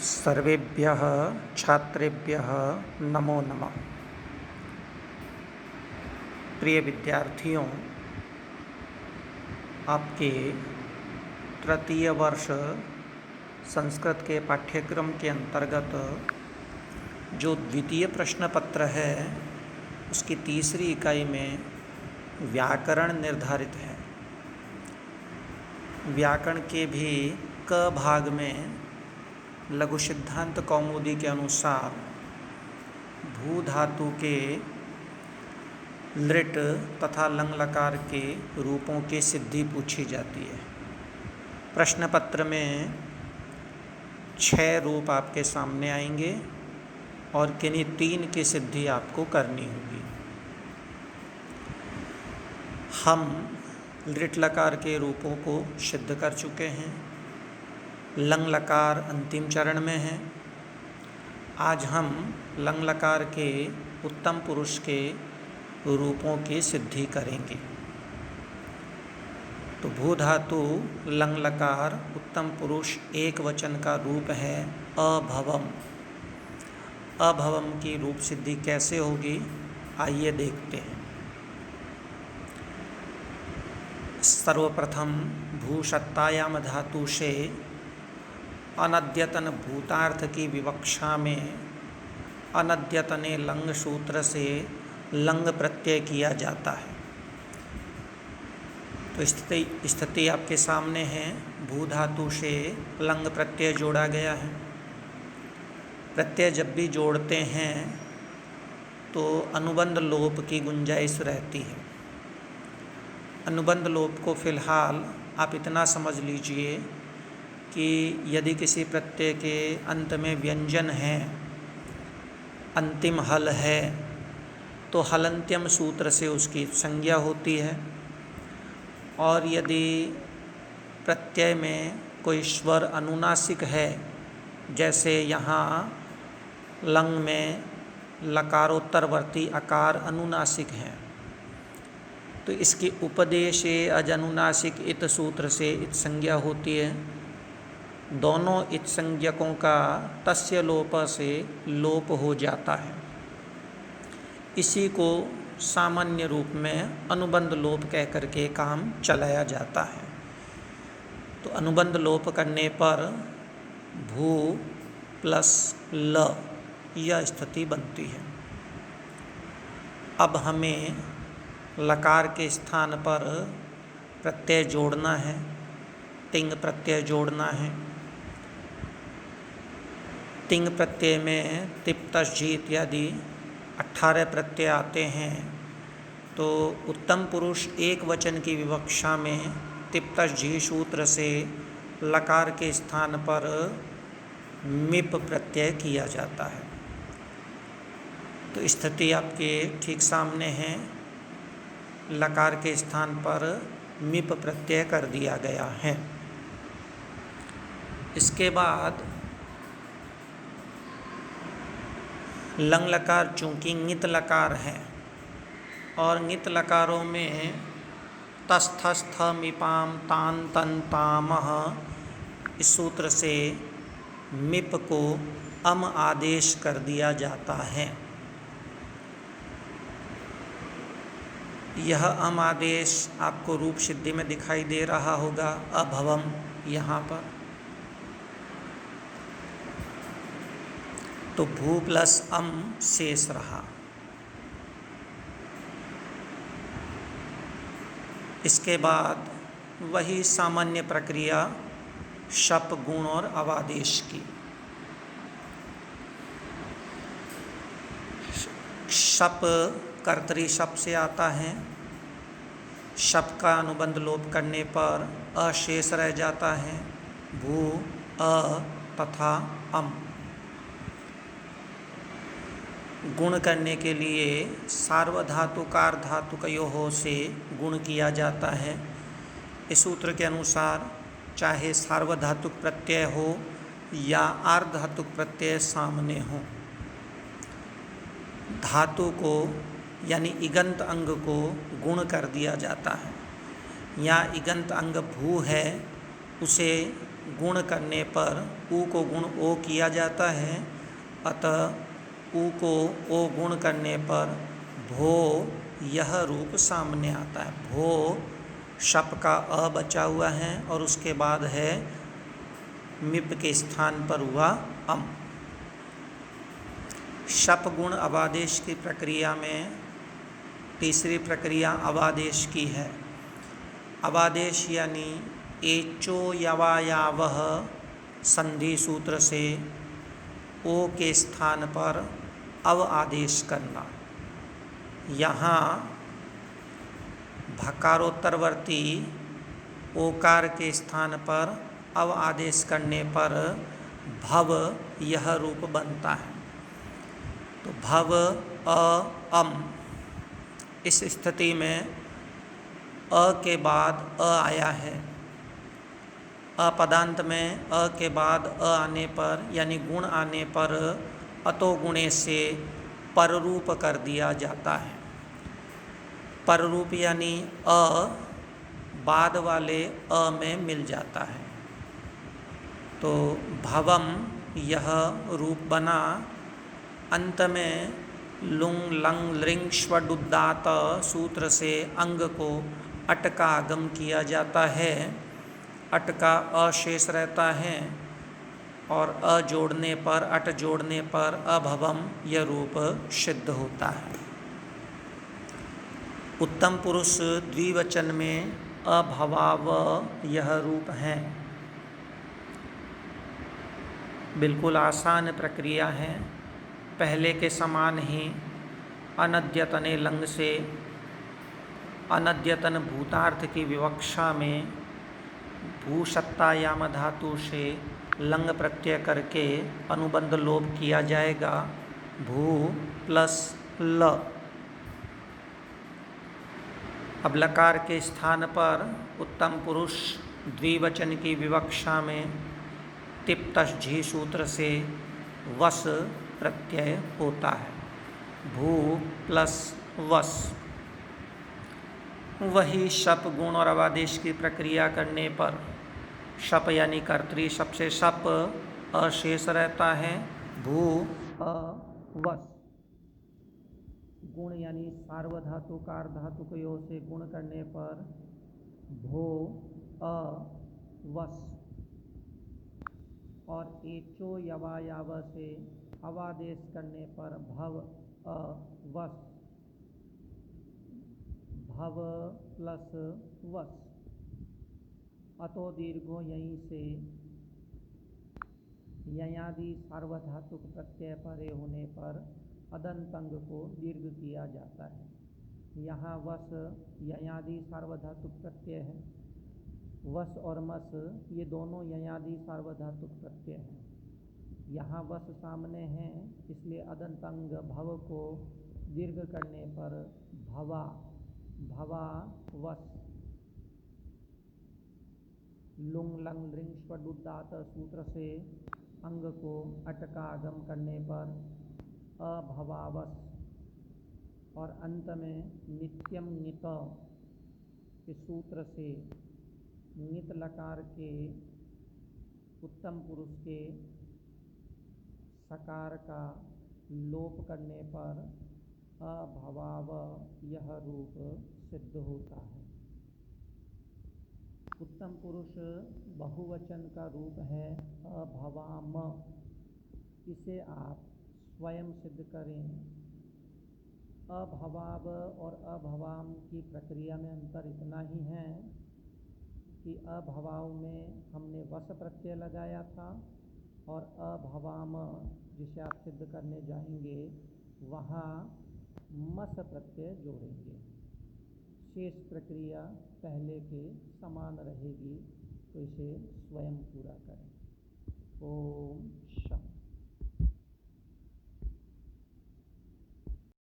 सर्वेभ्यः छात्रेभ्यः नमो नमः। प्रिय विद्यार्थियों, आपके तृतीय वर्ष संस्कृत के पाठ्यक्रम के अंतर्गत जो द्वितीय प्रश्न पत्र है उसकी तीसरी इकाई में व्याकरण निर्धारित है। व्याकरण के भी क भाग में लघु सिद्धांत कौमुदी के अनुसार भू धातु के लृट तथा लंग लकार के रूपों की सिद्धि पूछी जाती है। प्रश्न पत्र में 6 रूप आपके सामने आएंगे और किन्हीं 3 की सिद्धि आपको करनी होगी। हम लृट लकार के रूपों को सिद्ध कर चुके हैं। लंग लकार अंतिम चरण में है। आज हम लंग लकार के उत्तम पुरुष के रूपों की सिद्धि करेंगे। तो भू धातु लंग लकार उत्तम पुरुष एक वचन का रूप है अभवम। अभवम की रूप सिद्धि कैसे होगी, आइए देखते हैं। सर्वप्रथम भूसत्तायाम धातु से अनद्यतन भूतार्थ की विवक्षा में अनद्यतने लंग सूत्र से लंग प्रत्यय किया जाता है। तो स्थिति आपके सामने है। भू धातु से लंग प्रत्यय जोड़ा गया है। प्रत्यय जब भी जोड़ते हैं तो अनुबंध लोप की गुंजाइश रहती है। अनुबंध लोप को फिलहाल आप इतना समझ लीजिए कि यदि किसी प्रत्यय के अंत में व्यंजन है, अंतिम हल है, तो हलंत्यम सूत्र से उसकी संज्ञा होती है। और यदि प्रत्यय में कोई स्वर अनुनासिक है, जैसे यहाँ लंग में लकारोत्तरवर्ती आकार अनुनासिक हैं, तो इसकी उपदेशे अजनुनासिक इत सूत्र से इत संज्ञा होती है। दोनों इत संज्ञकों का तस्य लोप से लोप हो जाता है। इसी को सामान्य रूप में अनुबंध लोप कह करके काम चलाया जाता है। तो अनुबंध लोप करने पर भू प्लस ल यह स्थिति बनती है। अब हमें लकार के स्थान पर प्रत्यय जोड़ना है, तिंग प्रत्यय जोड़ना है। तिंग प्रत्यय में तिप तस जी इत्यादि 18 प्रत्यय आते हैं। तो उत्तम पुरुष एक वचन की विवक्षा में तिप तस जी सूत्र से लकार के स्थान पर मिप प्रत्यय किया जाता है। तो स्थिति आपके ठीक सामने है। लकार के स्थान पर मिप प्रत्यय कर दिया गया है। इसके बाद लंग लकार चूँकि ङित लकार है और ङित लकारों में तस थस थ मिपाम तान तन तामह इस सूत्र से मिप को अम आदेश कर दिया जाता है। यह अम आदेश आपको रूप सिद्धि में दिखाई दे रहा होगा। अभवम यहाँ पर तो भू प्लस अम शेष रहा। इसके बाद वही सामान्य प्रक्रिया शप गुण और अवादेश की। शप कर्तरी शप से आता है। शप का अनुबंध लोप करने पर अशेष रह जाता है। भू अ तथा अम। गुण करने के लिए सार्वधातुकार धातुकयोः से गुण किया जाता है। इस सूत्र के अनुसार चाहे सार्वधातुक प्रत्यय हो या आर्धधातुक प्रत्यय सामने हो, धातु को यानी इगंत अंग को गुण कर दिया जाता है। या इगंत अंग भू है, उसे गुण करने पर ऊ को गुण ओ किया जाता है, अतः ऊ को ओ गुण करने पर भो यह रूप सामने आता है। भो शप का अ बचा हुआ है और उसके बाद है मिप के स्थान पर हुआ अम। शप गुण अवादेश की प्रक्रिया में तीसरी प्रक्रिया अवादेश की है। अवादेश यानी एचो यवायावह संधि सूत्र से ओ के स्थान पर अव आदेश करना। यहाँ भकारोत्तरवर्ती ओकार के स्थान पर अव आदेश करने पर भव यह रूप बनता है। तो भव अ अम, इस स्थिति में अ के बाद अ आया है। अपदांत में अ के बाद अ आने पर यानी गुण आने पर अतो गुणे से पररूप कर दिया जाता है। पररूप यानी अ बाद वाले अ में मिल जाता है। तो भवम यह रूप बना। अंत में लुंग लंग लिंग श्वडुदात सूत्र से अंग को अट का आगम किया जाता है। अट का अशेष रहता है और अ जोड़ने पर अट जोड़ने पर अभवम यह रूप सिद्ध होता है। उत्तम पुरुष द्विवचन में अभवाव यह रूप है। बिल्कुल आसान प्रक्रिया है। पहले के समान ही अनद्यतने लंग से अनद्यतन भूतार्थ की विवक्षा में भूसत्तायाम धातु से लंग प्रत्यय करके अनुबंध लोप किया जाएगा। भू प्लस ल। अब लकार के स्थान पर उत्तम पुरुष द्विवचन की विवक्षा में तिप्तश झी सूत्र से वस प्रत्यय होता है। भू प्लस वस। वही शप गुण और अवादेश की प्रक्रिया करने पर शप यानी कर्तरी शप से शप अशेष रहता है। भू अ वस। गुण यानी सार्वधातु कार धातु को योग से गुण करने पर भो अ वस। और एचो यवायाव से अवादेश करने पर भव अ वस। भव प्लस वस। अतो दीर्घो यहीं से ययादि सार्वधातुक प्रत्यय परे होने पर अदंत अंग को दीर्घ किया जाता है। यहाँ वस ययादि सार्वधातुक प्रत्यय है। वस और मस ये दोनों ययादि सार्वधातुक प्रत्यय हैं। यहाँ वस सामने है इसलिए अदंत अंग भव को दीर्घ करने पर भवा भवा वस। लुंग लंग लिंग स्वडुदात सूत्र से अंग को अट का आगम करने पर अभवावस। और अंत में नित्यम नित के सूत्र से नित लकार के उत्तम पुरुष के सकार का लोप करने पर अभवाव यह रूप सिद्ध होता है। उत्तम पुरुष बहुवचन का रूप है अभवाम। इसे आप स्वयं सिद्ध करें। अभवाव और अभवाम की प्रक्रिया में अंतर इतना ही है कि अभवाव में हमने वस प्रत्यय लगाया था और अभवाम जिसे आप सिद्ध करने जाएंगे वहाँ मस प्रत्यय जोड़ेंगे। शेष प्रक्रिया पहले के समान रहेगी। तो इसे स्वयं पूरा करें। ओम शांति।